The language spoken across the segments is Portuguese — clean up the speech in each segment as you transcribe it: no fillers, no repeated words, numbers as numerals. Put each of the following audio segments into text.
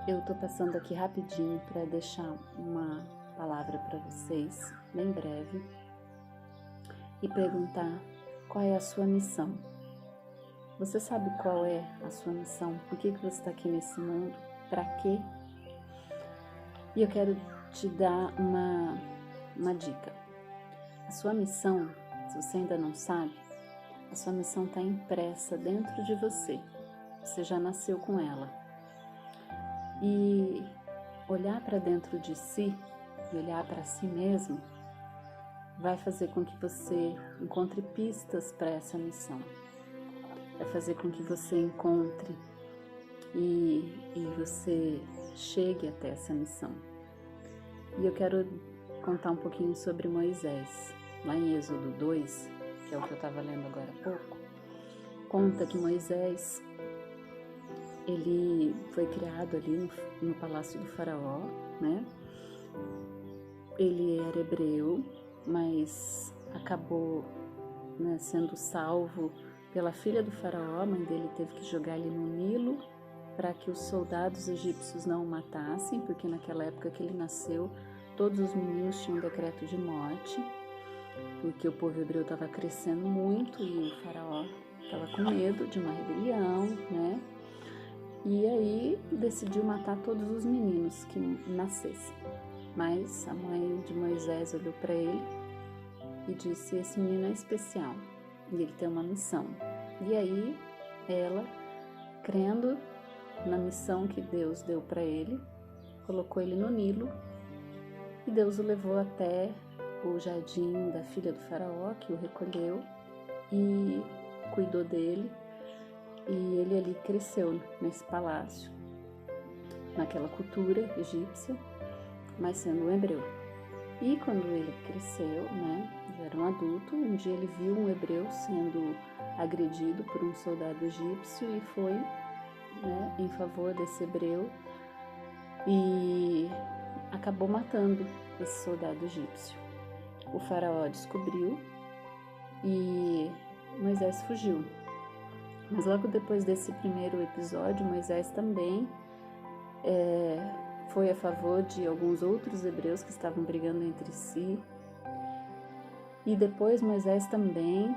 Eu tô passando aqui rapidinho para deixar uma palavra para vocês, bem breve, e perguntar qual é a sua missão. Você sabe qual é a sua missão? Por que você está aqui nesse mundo? Para quê? E eu quero te dar uma dica. A sua missão, se você ainda não sabe, a sua missão está impressa dentro de você. Você já nasceu com ela. E olhar para dentro de si, e olhar para si mesmo, vai fazer com que você encontre pistas para essa missão. Vai fazer com que você encontre e você chegue até essa missão. E eu quero contar um pouquinho sobre Moisés. Lá em Êxodo 2, que é o que eu estava lendo agora há pouco, conta que Moisés, ele foi criado ali no palácio do faraó, né? Ele era hebreu, mas acabou, né, sendo salvo pela filha do faraó. A mãe dele teve que jogar ele no Nilo para que os soldados egípcios não o matassem, porque naquela época que ele nasceu, todos os meninos tinham um decreto de morte, porque o povo hebreu estava crescendo muito e o faraó estava com medo de uma rebelião, né? E aí decidiu matar todos os meninos que nascessem. Mas a mãe de Moisés olhou para ele e disse: esse menino é especial e ele tem uma missão. E aí ela, crendo na missão que Deus deu para ele, colocou ele no Nilo e Deus o levou até o jardim da filha do faraó, que o recolheu e cuidou dele. E ele ali cresceu nesse palácio, naquela cultura egípcia, mas sendo um hebreu. E quando ele cresceu, né, já era um adulto, um dia ele viu um hebreu sendo agredido por um soldado egípcio e foi, né, em favor desse hebreu e acabou matando esse soldado egípcio. O faraó descobriu e Moisés fugiu. Mas logo depois desse primeiro episódio, Moisés também foi a favor de alguns outros hebreus que estavam brigando entre si. E depois Moisés também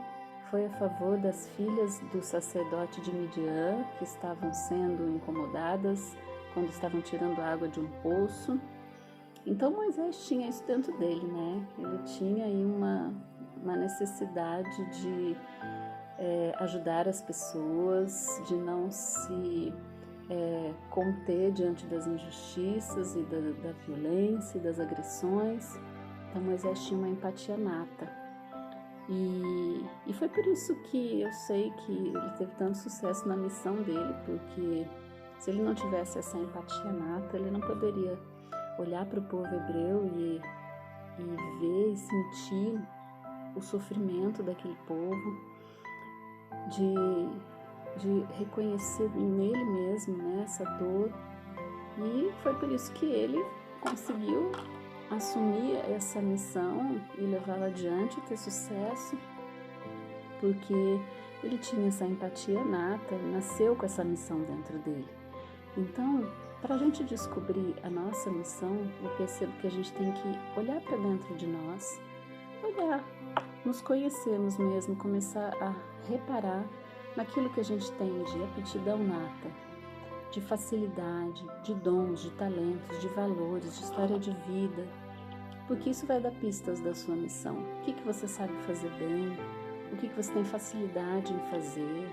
foi a favor das filhas do sacerdote de Midian, que estavam sendo incomodadas quando estavam tirando água de um poço. Então Moisés tinha isso dentro dele, né? Ele tinha aí uma necessidade de ajudar as pessoas, de não se conter diante das injustiças e da violência e das agressões. Então Moisés tinha uma empatia nata. E foi por isso que eu sei que ele teve tanto sucesso na missão dele, porque se ele não tivesse essa empatia nata, ele não poderia olhar para o povo hebreu e ver e sentir o sofrimento daquele povo, de reconhecer nele mesmo, né, essa dor. E foi por isso que ele conseguiu assumir essa missão e levá-la adiante, ter sucesso, porque ele tinha essa empatia nata, nasceu com essa missão dentro dele. Então, para a gente descobrir a nossa missão, eu percebo que a gente tem que olhar para dentro de nós, olhar, nos conhecermos mesmo, começar a reparar naquilo que a gente tem de aptidão nata, de facilidade, de dons, de talentos, de valores, de história de vida, porque isso vai dar pistas da sua missão. O que você sabe fazer bem, o que você tem facilidade em fazer,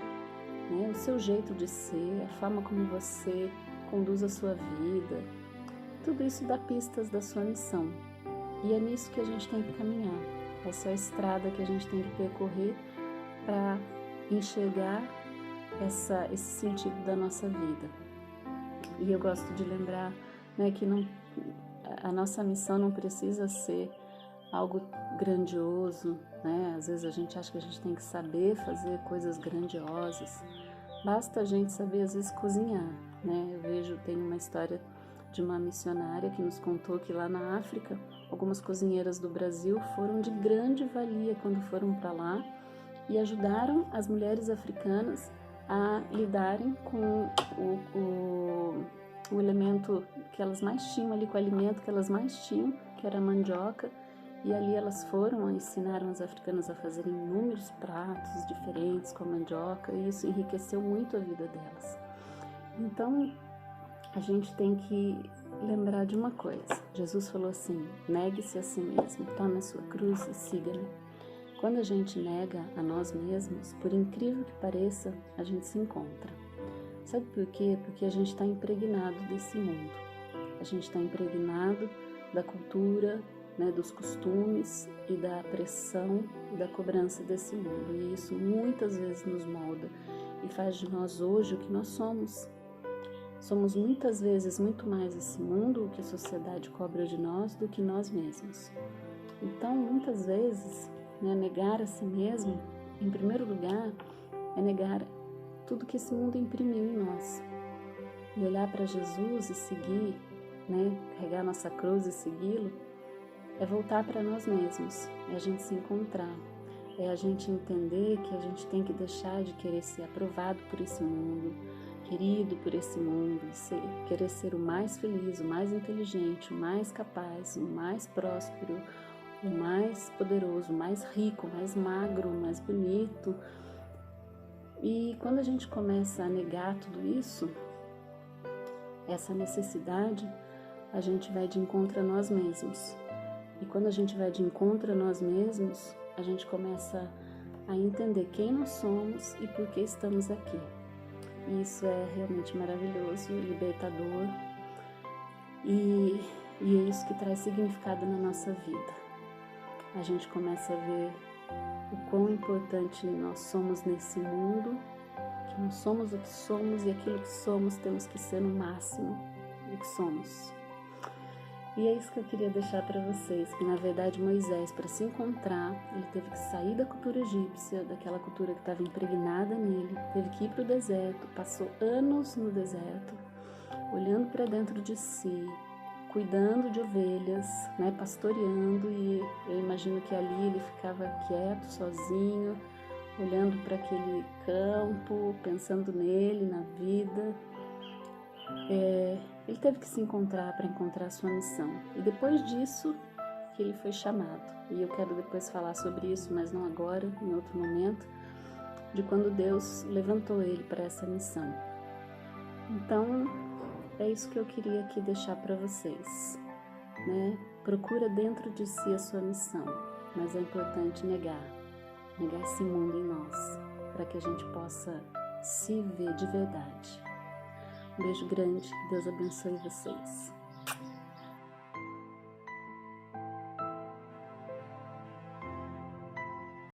né? O seu jeito de ser, a forma como você conduz a sua vida, tudo isso dá pistas da sua missão. E é nisso que a gente tem que caminhar. Essa é a estrada que a gente tem que percorrer para enxergar esse sentido da nossa vida. E eu gosto de lembrar, né, que a nossa missão não precisa ser algo grandioso, né? Às vezes a gente acha que a gente tem que saber fazer coisas grandiosas. Basta a gente saber, às vezes, cozinhar, né? Tem uma história de uma missionária que nos contou que lá na África, algumas cozinheiras do Brasil foram de grande valia quando foram para lá e ajudaram as mulheres africanas a lidarem com o elemento que elas mais tinham ali, com o alimento que elas mais tinham, que era a mandioca, e ali elas ensinaram as africanas a fazerem inúmeros pratos diferentes com a mandioca, e isso enriqueceu muito a vida delas. Então, a gente tem que lembrar de uma coisa. Jesus falou assim: negue-se a si mesmo, tome a sua cruz e siga-me. Quando a gente nega a nós mesmos, por incrível que pareça, a gente se encontra. Sabe por quê? Porque a gente está impregnado desse mundo. A gente está impregnado da cultura, né, dos costumes e da pressão e da cobrança desse mundo. E isso muitas vezes nos molda e faz de nós hoje o que nós somos. Somos muitas vezes muito mais esse mundo, o que a sociedade cobra de nós, do que nós mesmos. Então, muitas vezes, né, negar a si mesmo, em primeiro lugar, é negar tudo que esse mundo imprimiu em nós. E olhar para Jesus e seguir, né, carregar nossa cruz e segui-lo, é voltar para nós mesmos, é a gente se encontrar, é a gente entender que a gente tem que deixar de querer ser aprovado por esse mundo, querido por esse mundo, querer ser o mais feliz, o mais inteligente, o mais capaz, o mais próspero, o mais poderoso, o mais rico, o mais magro, o mais bonito. E quando a gente começa a negar tudo isso, essa necessidade, a gente vai de encontro a nós mesmos. E quando a gente vai de encontro a nós mesmos, a gente começa a entender quem nós somos e por que estamos aqui. E isso é realmente maravilhoso, libertador, e é isso que traz significado na nossa vida. A gente começa a ver o quão importante nós somos nesse mundo, que nós somos o que somos e aquilo que somos temos que ser no máximo do que somos. E é isso que eu queria deixar para vocês, que na verdade Moisés, para se encontrar, ele teve que sair da cultura egípcia, daquela cultura que estava impregnada nele, teve que ir para o deserto, passou anos no deserto, olhando para dentro de si, cuidando de ovelhas, né, pastoreando, e eu imagino que ali ele ficava quieto, sozinho, olhando para aquele campo, pensando nele, na vida. Ele teve que se encontrar para encontrar a sua missão. E depois disso que ele foi chamado. E eu quero depois falar sobre isso, mas não agora, em outro momento, de quando Deus levantou ele para essa missão. Então, é isso que eu queria aqui deixar para vocês, né? Procura dentro de si a sua missão, mas é importante negar esse mundo em nós, para que a gente possa se ver de verdade. Um beijo grande, Deus abençoe vocês.